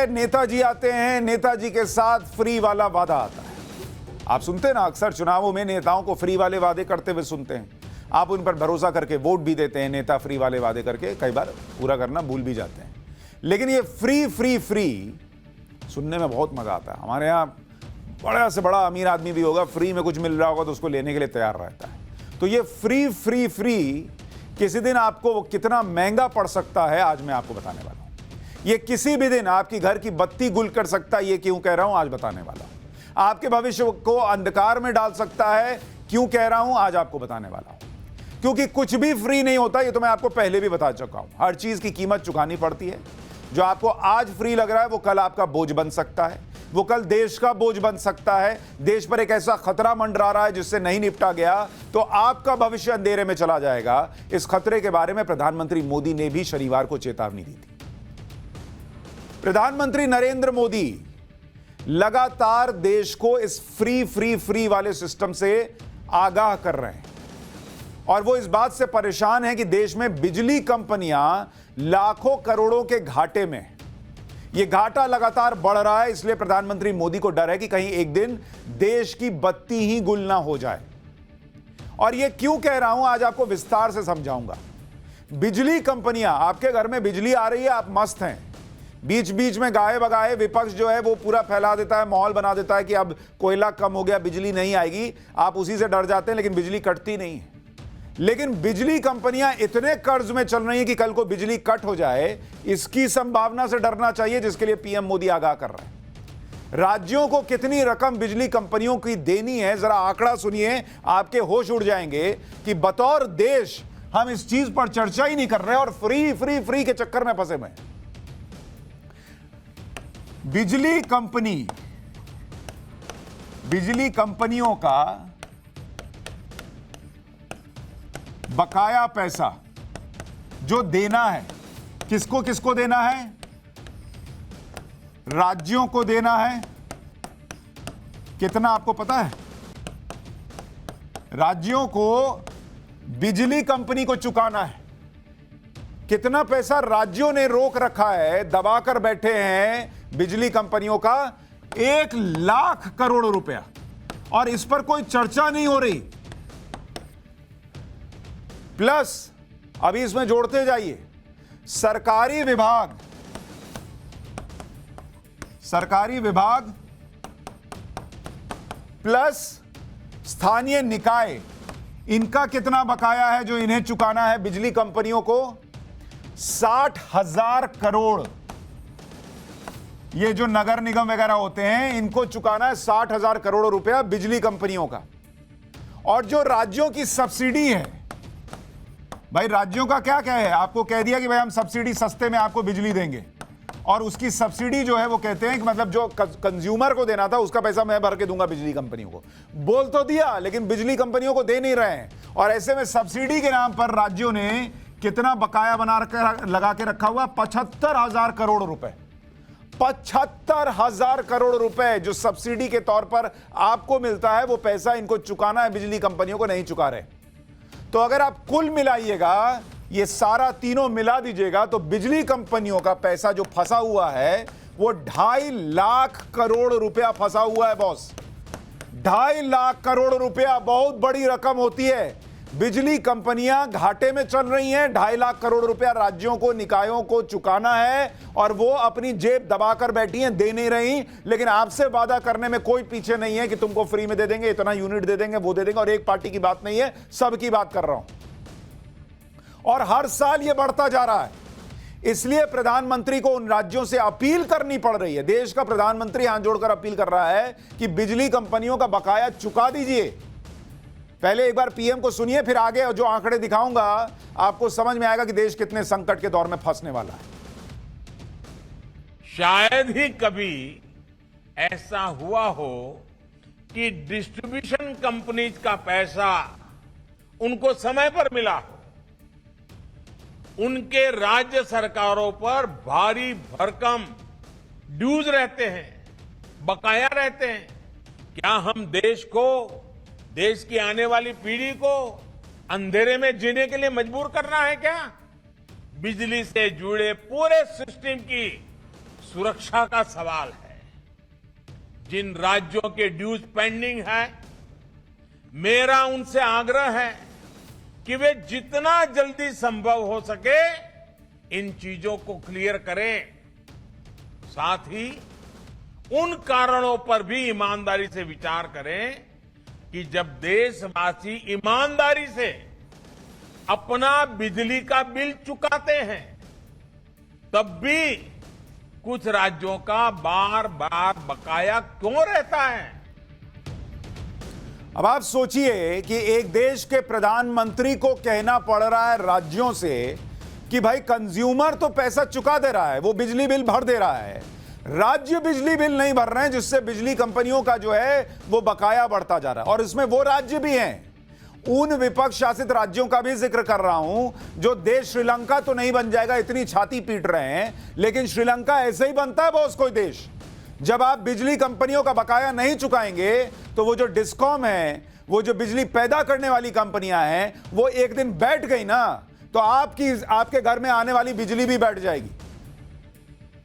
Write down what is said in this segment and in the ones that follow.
है, नेताजी आते हैं, नेताजी के साथ फ्री वाला वादा आता है। आप सुनते हैं ना, अक्सर चुनावों में नेताओं को फ्री वाले वादे करते हुए सुनते हैं। आप उन पर भरोसा करके वोट भी देते हैं, नेता फ्री वाले वादे करके कई बार पूरा करना भूल भी जाते हैं। लेकिन ये फ्री फ्री फ्री सुनने में बहुत मजा आता है। हमारे यहाँ बड़ा से बड़ा अमीर आदमी भी होगा, फ्री में कुछ मिल रहा होगा तो उसको लेने के लिए तैयार रहता है। तो ये फ्री फ्री फ्री किसी दिन आपको कितना महंगा पड़ सकता है, आज मैं आपको बताने वाला हूं। ये किसी भी दिन आपकी घर की बत्ती गुल कर सकता है। ये क्यों कह रहा हूं, आज बताने वाला हूं। आपके भविष्य को अंधकार में डाल सकता है। क्यों कह रहा हूं, आज आपको बताने वाला हूं। क्योंकि कुछ भी फ्री नहीं होता, ये तो मैं आपको पहले भी बता चुका हूं। हर चीज की कीमत चुकानी पड़ती है। जो आपको आज फ्री लग रहा है वो कल आपका बोझ बन सकता है, वो कल देश का बोझ बन सकता है। देश पर एक ऐसा खतरा मंडरा रहा है जिससे नहीं निपटा गया तो आपका भविष्य अंधेरे में चला जाएगा। इस खतरे के बारे में प्रधानमंत्री मोदी ने भी शनिवार को चेतावनी दी थी। प्रधानमंत्री नरेंद्र मोदी लगातार देश को इस फ्री फ्री फ्री वाले सिस्टम से आगाह कर रहे हैं और वो इस बात से परेशान है कि देश में बिजली कंपनियां लाखों करोड़ों के घाटे में। ये घाटा लगातार बढ़ रहा है, इसलिए प्रधानमंत्री मोदी को डर है कि कहीं एक दिन देश की बत्ती ही गुल ना हो जाए। और ये क्यों कह रहा हूं, आज आपको विस्तार से समझाऊंगा। बिजली कंपनियां, आपके घर में बिजली आ रही है, आप मस्त हैं। बीच बीच में गाए बगाए विपक्ष जो है वो पूरा फैला देता है, माहौल बना देता है कि अब कोयला कम हो गया, बिजली नहीं आएगी। आप उसी से डर जाते हैं, लेकिन बिजली कटती नहीं है। लेकिन बिजली कंपनियां इतने कर्ज में चल रही हैं कि कल को बिजली कट हो जाए, इसकी संभावना से डरना चाहिए, जिसके लिए पीएम मोदी आगाह कर रहे हैं। राज्यों को कितनी रकम बिजली कंपनियों की देनी है, जरा आंकड़ा सुनिए, आपके होश उड़ जाएंगे कि बतौर देश हम इस चीज पर चर्चा ही नहीं कर रहे और फ्री फ्री फ्री के चक्कर में फंसे हुए हैं। बिजली कंपनियों का बकाया पैसा जो देना है, किसको किसको देना है? राज्यों को देना है। कितना आपको पता है? राज्यों को बिजली कंपनी को चुकाना है। कितना पैसा राज्यों ने रोक रखा है, दबाकर बैठे हैं बिजली कंपनियों का? 1 लाख करोड़ रुपया। और इस पर कोई चर्चा नहीं हो रही। प्लस अभी इसमें जोड़ते जाइए, सरकारी विभाग प्लस स्थानीय निकाय, इनका कितना बकाया है जो इन्हें चुकाना है बिजली कंपनियों को? 60,000 करोड़। ये जो नगर निगम वगैरह होते हैं, इनको चुकाना है 60,000 करोड़ रुपया बिजली कंपनियों का। और जो राज्यों की सब्सिडी है, भाई राज्यों का क्या है, आपको कह दिया कि भाई हम सब्सिडी सस्ते में आपको बिजली देंगे, और उसकी सब्सिडी जो है वो कहते हैं कि मतलब जो कंज्यूमर को देना था उसका पैसा मैं भर के दूंगा बिजली कंपनियों को। बोल तो दिया, लेकिन बिजली कंपनियों को दे नहीं रहे हैं। और ऐसे में सब्सिडी के नाम पर राज्यों ने कितना बकाया बना लगा के रखा हुआ? 75,000 करोड़ रुपए। 75,000 करोड़ रुपए जो सब्सिडी के तौर पर आपको मिलता है, वो पैसा इनको चुकाना है, बिजली कंपनियों को नहीं चुका रहे। तो अगर आप कुल मिलाइएगा, ये सारा तीनों मिला दीजिएगा, तो बिजली कंपनियों का पैसा जो फंसा हुआ है वो 2.5 लाख करोड़ रुपया फंसा हुआ है बॉस। 2.5 लाख करोड़ रुपया बहुत बड़ी रकम होती है। बिजली कंपनियां घाटे में चल रही हैं, 2.5 लाख करोड़ रुपया राज्यों को, निकायों को चुकाना है, और वो अपनी जेब दबाकर बैठी हैं, दे नहीं रही। लेकिन आपसे वादा करने में कोई पीछे नहीं है कि तुमको फ्री में दे देंगे, इतना यूनिट दे देंगे, वो दे देंगे। और एक पार्टी की बात नहीं है, सबकी बात कर रहा हूं। और हर साल ये बढ़ता जा रहा है। इसलिए प्रधानमंत्री को उन राज्यों से अपील करनी पड़ रही है। देश का प्रधानमंत्री हाथ जोड़कर अपील कर रहा है कि बिजली कंपनियों का बकाया चुका दीजिए। पहले एक बार पीएम को सुनिए, फिर आगे जो आंकड़े दिखाऊंगा आपको समझ में आएगा कि देश कितने संकट के दौर में फंसने वाला है। शायद ही कभी ऐसा हुआ हो कि डिस्ट्रीब्यूशन कंपनीज का पैसा उनको समय पर मिला हो। उनके राज्य सरकारों पर भारी भरकम ड्यूज रहते हैं, बकाया रहते हैं। क्या हम देश को, देश की आने वाली पीढ़ी को अंधेरे में जीने के लिए मजबूर करना है क्या? बिजली से जुड़े पूरे सिस्टम की सुरक्षा का सवाल है। जिन राज्यों के ड्यूज पेंडिंग है, मेरा उनसे आग्रह है कि वे जितना जल्दी संभव हो सके इन चीजों को क्लियर करें। साथ ही उन कारणों पर भी ईमानदारी से विचार करें कि जब देशवासी ईमानदारी से अपना बिजली का बिल चुकाते हैं, तब भी कुछ राज्यों का बार बार बकाया क्यों रहता है। अब आप सोचिए कि एक देश के प्रधानमंत्री को कहना पड़ रहा है राज्यों से कि भाई कंज्यूमर तो पैसा चुका दे रहा है, वो बिजली बिल भर दे रहा है, राज्य बिजली बिल नहीं भर रहे हैं, जिससे बिजली कंपनियों का जो है वो बकाया बढ़ता जा रहा है। और इसमें वो राज्य भी हैं, उन विपक्ष शासित राज्यों का भी जिक्र कर रहा हूं जो देश श्रीलंका तो नहीं बन जाएगा इतनी छाती पीट रहे हैं, लेकिन श्रीलंका ऐसे ही बनता है बॉस कोई देश। जब आप बिजली कंपनियों का बकाया नहीं चुकाएंगे तो वो जो डिस्कॉम है, वो जो बिजली पैदा करने वाली कंपनियां हैं, वो एक दिन बैठ गई ना तो आपके घर में आने वाली बिजली भी बैठ जाएगी।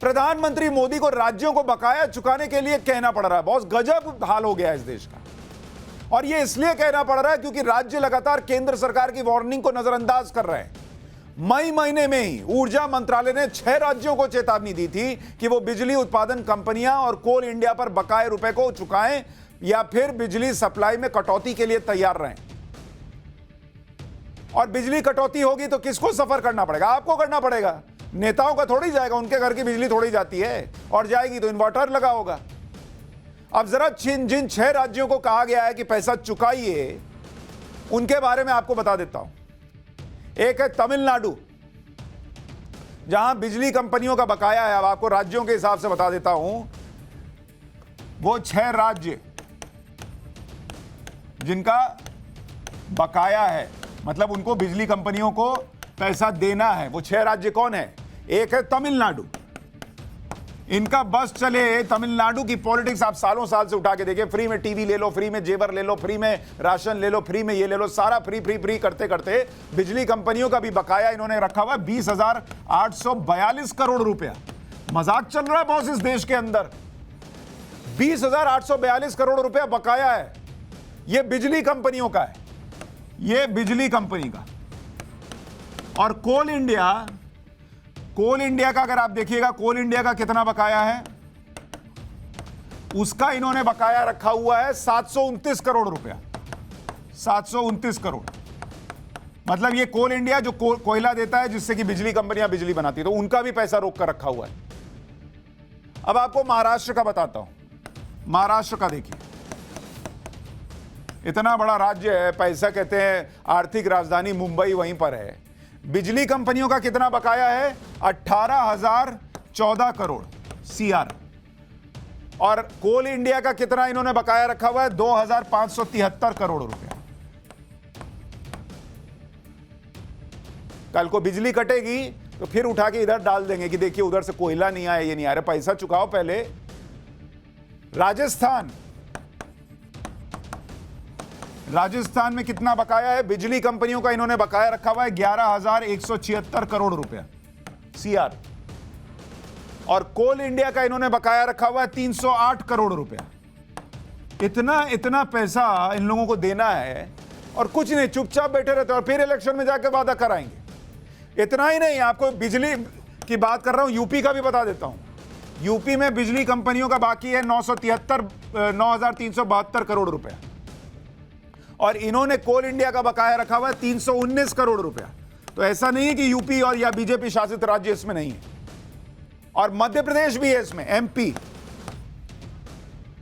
प्रधानमंत्री मोदी को राज्यों को बकाया चुकाने के लिए कहना पड़ रहा है। बहुत गजब हाल हो गया है इस देश का। और यह इसलिए कहना पड़ रहा है क्योंकि राज्य लगातार केंद्र सरकार की वार्निंग को नजरअंदाज कर रहे हैं। मई महीने में ही ऊर्जा मंत्रालय ने 6 राज्यों को चेतावनी दी थी कि वो बिजली उत्पादन कंपनियां और कोल इंडिया पर बकाए रुपए को चुकाएं या फिर बिजली सप्लाई में कटौती के लिए तैयार रहें। और बिजली कटौती होगी तो किसको सफर करना पड़ेगा? आपको करना पड़ेगा। नेताओं का थोड़ी जाएगा, उनके घर की बिजली थोड़ी जाती है, और जाएगी तो इन्वर्टर लगा होगा। अब जरा जिन 6 राज्यों को कहा गया है कि पैसा चुकाइए, उनके बारे में आपको बता देता हूं। एक है तमिलनाडु, जहां बिजली कंपनियों का बकाया है। अब आपको राज्यों के हिसाब से बता देता हूं। वो 6 राज्य जिनका बकाया है, मतलब उनको बिजली कंपनियों को पैसा देना है, वो 6 राज्य कौन है? एक है तमिलनाडु। इनका बस चले। तमिलनाडु की पॉलिटिक्स आप सालों साल से उठा के देखिए। फ्री में टीवी ले लो, फ्री में जेवर ले लो, फ्री में राशन ले लो, फ्री में ये ले लो, सारा फ्री फ्री फ्री करते करते बिजली कंपनियों का भी बकाया इन्होंने रखा हुआ 20,842 करोड़ रुपया। मजाक चल रहा है बॉस इस देश के अंदर। 20,842 करोड़ रुपया बकाया है। यह बिजली कंपनियों का है, यह बिजली कंपनी का। और कोल इंडिया का अगर आप देखिएगा, कोल इंडिया का कितना बकाया है, उसका इन्होंने बकाया रखा हुआ है 729 करोड़ रुपया। 729 करोड़, मतलब ये कोल इंडिया जो कोयला देता है जिससे कि बिजली कंपनियां बिजली बनाती है, तो उनका भी पैसा रोक कर रखा हुआ है। अब आपको महाराष्ट्र का बताता हूं। महाराष्ट्र का देखिए, इतना बड़ा राज्य है, पैसा कहते हैं आर्थिक राजधानी मुंबई वहीं पर है। बिजली कंपनियों का कितना बकाया है? 18,014 करोड़ CR। और कोल इंडिया का कितना इन्होंने बकाया रखा हुआ है? 2,573 करोड़ रुपया। कल को बिजली कटेगी तो फिर उठा के इधर डाल देंगे कि देखिए उधर से कोयला नहीं आया, ये नहीं आ रहा। पैसा चुकाओ पहले। राजस्थान में कितना बकाया है? बिजली कंपनियों का इन्होंने बकाया रखा हुआ है 11,176 करोड़ रुपया CR। और कोल इंडिया का इन्होंने बकाया रखा हुआ है 308 करोड़ रुपया। इतना पैसा इन लोगों को देना है और कुछ नहीं, चुपचाप बैठे रहते और फिर इलेक्शन में जाकर वादा कराएंगे। इतना ही नहीं, आपको बिजली की बात कर रहा हूं, यूपी का भी बता देता हूं। यूपी में बिजली कंपनियों का बाकी है 9,372 करोड़ रुपया। और इन्होंने कोल इंडिया का बकाया रखा हुआ है 319 करोड़ रुपया। तो ऐसा नहीं है कि यूपी और या बीजेपी शासित राज्य इसमें नहीं है। और मध्य प्रदेश भी है इसमें, MP।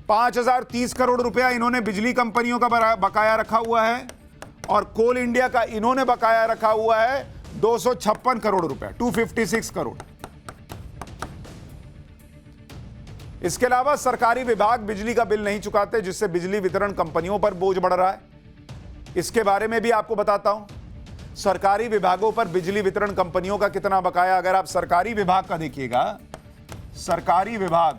5,030 करोड़ रुपया इन्होंने बिजली कंपनियों का बकाया रखा हुआ है। और कोल इंडिया का इन्होंने बकाया रखा हुआ है 256 करोड़ रुपया, 256 करोड़। इसके अलावा सरकारी विभाग बिजली का बिल नहीं चुकाते, जिससे बिजली वितरण कंपनियों पर बोझ बढ़ रहा है। इसके बारे में भी आपको बताता हूं। सरकारी विभागों पर बिजली वितरण कंपनियों का कितना बकाया, अगर आप सरकारी विभाग का देखिएगा, सरकारी विभाग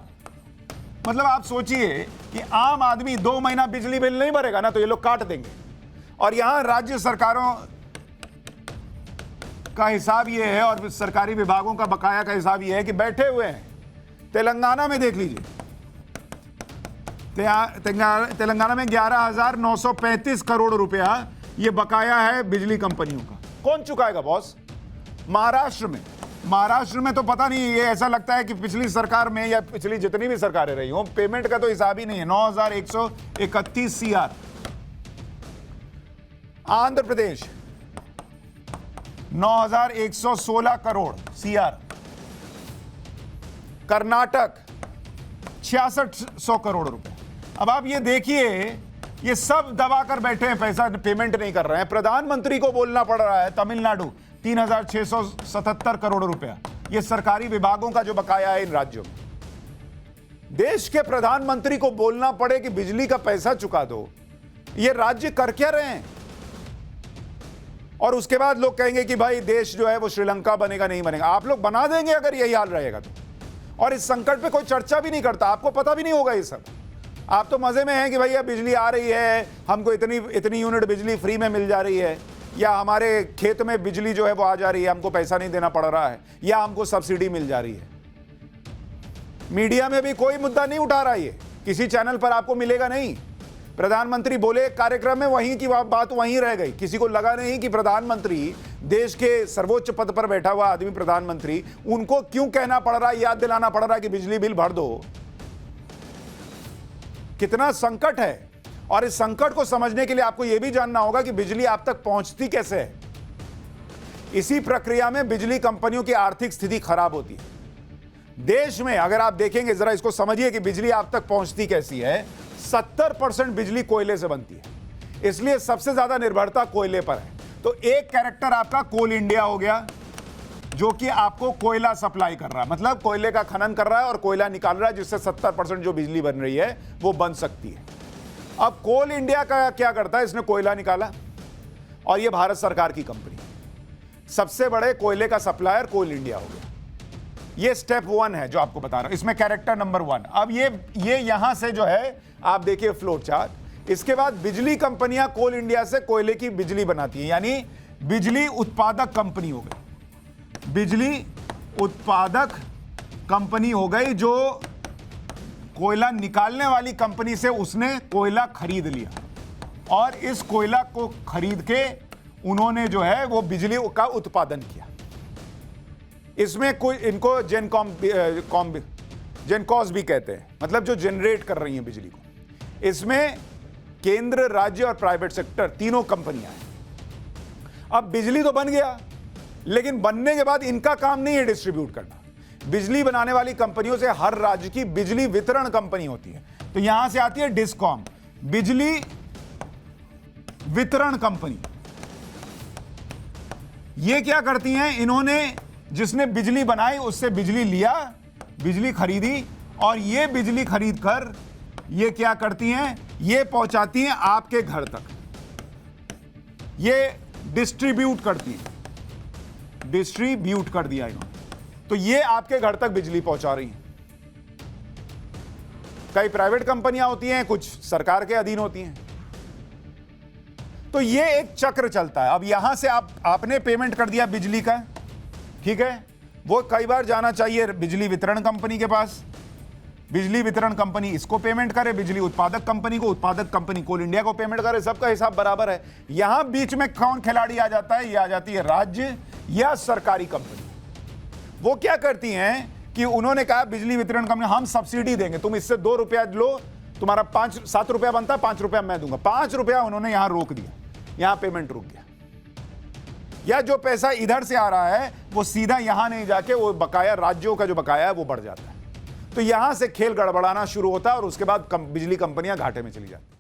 मतलब आप सोचिए कि आम आदमी 2 महीना बिजली बिल नहीं भरेगा ना तो ये लोग काट देंगे। और यहां राज्य सरकारों का हिसाब ये है और सरकारी विभागों का बकाया का हिसाब ये है कि बैठे हुए हैं तेलंगाना में देख लीजिए, तेलंगाना में 11,935 करोड़ रुपया ये बकाया है बिजली कंपनियों का। कौन चुकाएगा बॉस? महाराष्ट्र में तो पता नहीं, ये ऐसा लगता है कि पिछली सरकार में या पिछली जितनी भी सरकारें रही हो, पेमेंट का तो हिसाब ही नहीं है। 9,131 सीआर। आंध्र प्रदेश 9,116 करोड़ सीआर। कर्नाटक 6,600 करोड़ रुपए। अब आप ये देखिए, ये सब दबा कर बैठे हैं, पैसा पेमेंट नहीं कर रहे हैं। प्रधानमंत्री को बोलना पड़ रहा है। तमिलनाडु 3,677 करोड़ रुपया, ये सरकारी विभागों का जो बकाया है इन राज्यों में। देश के प्रधानमंत्री को बोलना पड़े कि बिजली का पैसा चुका दो, ये राज्य कर क्या रहे हैं? और उसके बाद लोग कहेंगे कि भाई देश जो है वो श्रीलंका बनेगा, नहीं बनेगा। आप लोग बना देंगे अगर यही हाल रहेगा तो। और इस संकट पे कोई चर्चा भी नहीं करता, आपको पता भी नहीं होगा ये सब। आप तो मजे में हैं कि भैया बिजली आ रही है, हमको इतनी यूनिट बिजली फ्री में मिल जा रही है, या हमारे खेत में बिजली जो है वो आ जा रही है, हमको पैसा नहीं देना पड़ रहा है, या हमको सब्सिडी मिल जा रही है। मीडिया में भी कोई मुद्दा नहीं उठा रहा है, किसी चैनल पर आपको मिलेगा नहीं। प्रधानमंत्री बोले कार्यक्रम में, वहीं की बात वहीं रह गई। किसी को लगा नहीं कि प्रधानमंत्री, देश के सर्वोच्च पद पर बैठा हुआ आदमी प्रधानमंत्री, उनको क्यों कहना पड़ रहा है, याद दिलाना पड़ रहा है कि बिजली बिल भर दो। कितना संकट है। और इस संकट को समझने के लिए आपको यह भी जानना होगा कि बिजली आप तक पहुंचती कैसे है। इसी प्रक्रिया में बिजली कंपनियों की आर्थिक स्थिति खराब होती है। देश में अगर आप देखेंगे, जरा इसको समझिए कि बिजली आप तक पहुंचती कैसी है। 70% बिजली कोयले से बनती है, इसलिए सबसे ज्यादा निर्भरता कोयले पर है। तो एक कैरेक्टर आपका कोल इंडिया हो गया, जो कि आपको कोयला सप्लाई कर रहा है, मतलब कोयले का खनन कर रहा है और कोयला निकाल रहा है, जिससे 70% जो बिजली बन रही है वो बन सकती है। अब कोल इंडिया का क्या करता है, इसने कोयला निकाला और ये भारत सरकार की कंपनी, सबसे बड़े कोयले का सप्लायर कोल इंडिया हो गया। ये स्टेप 1 है जो आपको बता रहा हूं, इसमें कैरेक्टर नंबर 1। अब ये यहां से जो है आप देखिए फ्लो चार्ट। इसके बाद बिजली कंपनियां कोल इंडिया से कोयले की बिजली बनाती है, यानी बिजली उत्पादक कंपनी हो गई। बिजली उत्पादक कंपनी हो गई, जो कोयला निकालने वाली कंपनी से उसने कोयला खरीद लिया और इस कोयला को खरीद के उन्होंने जो है वो बिजली का उत्पादन किया। इसमें कोई इनको जेनकॉस भी कहते हैं, मतलब जो जनरेट कर रही हैं बिजली को। इसमें केंद्र, राज्य और प्राइवेट सेक्टर तीनों कंपनियां हैं। अब बिजली तो बन गया, लेकिन बनने के बाद इनका काम नहीं है डिस्ट्रीब्यूट करना। बिजली बनाने वाली कंपनियों से हर राज्य की बिजली वितरण कंपनी होती है। तो यहां से आती है डिस्कॉम, बिजली वितरण कंपनी। ये क्या करती हैं, इन्होंने जिसने बिजली बनाई उससे बिजली लिया, बिजली खरीदी, और ये बिजली खरीद कर ये क्या करती हैं, ये पहुंचाती हैं आपके घर तक। ये डिस्ट्रीब्यूट करती हैं, डिस्ट्रीब्यूट कर दिया इन्होंने, तो ये आपके घर तक बिजली पहुंचा रही हैं। कई प्राइवेट कंपनियां होती हैं, कुछ सरकार के अधीन होती हैं। तो ये एक चक्र चलता है। अब यहां से आपने पेमेंट कर दिया बिजली का, ठीक है, वो कई बार जाना चाहिए बिजली वितरण कंपनी के पास। बिजली वितरण कंपनी इसको पेमेंट करे, बिजली उत्पादक कंपनी को, उत्पादक कंपनी कोल इंडिया को पेमेंट करे। सबका हिसाब बराबर है। यहां बीच में कौन खिलाड़ी आ जाता है, ये आ जाती है राज्य या सरकारी कंपनी। वो क्या करती हैं कि उन्होंने कहा बिजली वितरण कंपनी, हम सब्सिडी देंगे, तुम इससे 2 रुपया लो, तुम्हारा 7 रुपया बनता है, 5 रुपया मैं दूंगा। 5 रुपया उन्होंने यहां रोक दिया, यहां पेमेंट रुक गया। या जो पैसा इधर से आ रहा है वो सीधा यहां नहीं जाके वो बकाया, राज्यों का जो बकाया है वो बढ़ जाता है। तो यहां से खेल गड़बड़ाना शुरू होता है और उसके बाद बिजली कंपनियां घाटे में चली जाती हैं।